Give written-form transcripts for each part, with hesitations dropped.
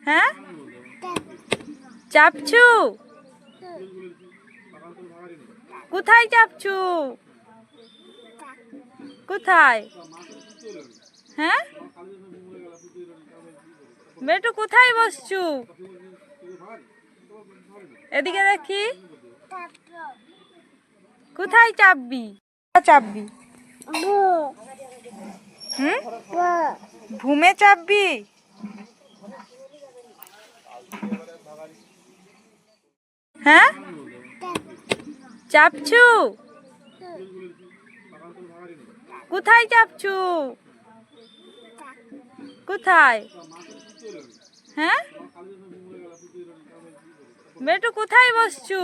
হ্যাঁ, চাপছু? কোথায় চাপছু? কোথায়? হ্যাঁ, বেটু কোথায় বসছু? এদিকে দেখি। কোথায় চাপবি? চাপবি? ভূমে চাপবি? হ্যাঁ, চাপছু? কোথায় চাপছু? কোথায়? হ্যাঁ, বেটু কোথায় বসছু?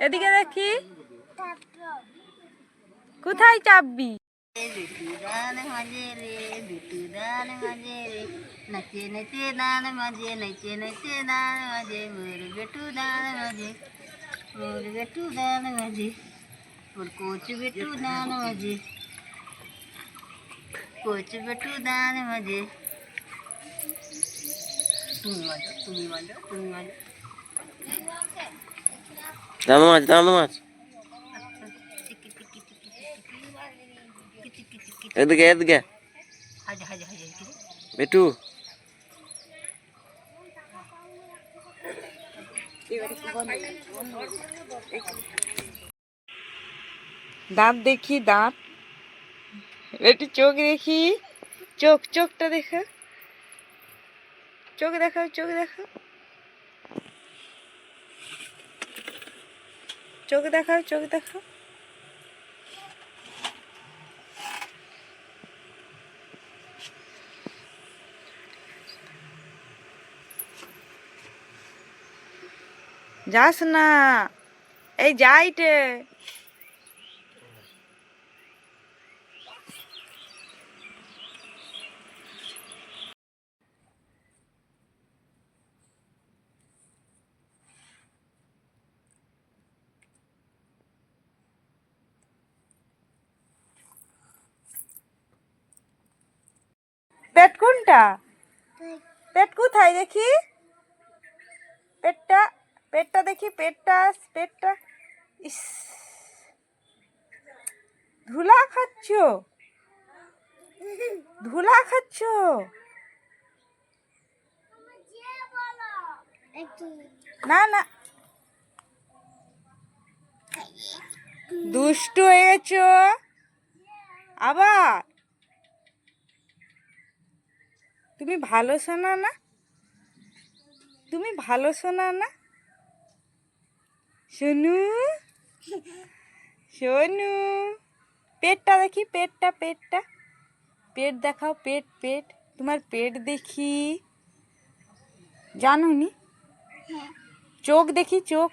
এদিকে দেখি। কোথায় চাপবি? नचे नचे दान मजे नचे नचे दान मजे मोर बेटू दान मजे मोर बेटू दान मजे मोर कोच बेटू दान मजे कोच बेटू दान मजे তুমি মজা তুমি মজা তুমি মজা দাম মাছ এদিকে এদিকে হাজে হাজে হাজে বেটু দাঁত দেখি, দাঁত। একটু চোখ দেখি, চোখটা দেখা, চোখ দেখাও, চোখ দেখাও, চোখ দেখাও, চোখ দেখাও। যাস না, এই যাইটে। পেট কোনটা? পেট কোথায় দেখি? পেটটা দেখি, পেটটা। ইস, ধুলা খাচ্ছ? না না, দুষ্টু হয়ে গেছ আবার। তুমি ভালো শোনা না? সোনু, পেটটা দেখি, পেটটা। পেট দেখাও, পেট। তোমার পেট দেখি। জানো নি? চোখ দেখি, চোখ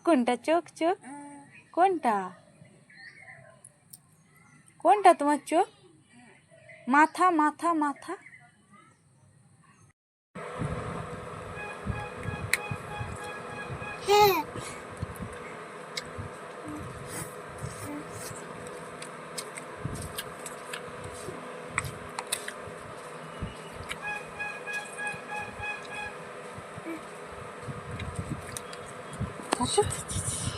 কোনটা? চোখ কোনটা তোমার চোখ? মাথা। আচ্ছা আচ্ছা, আচ্ছা, আচ্ছা।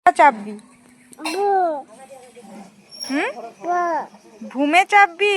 চাপবি হুম ভূমে চাপবি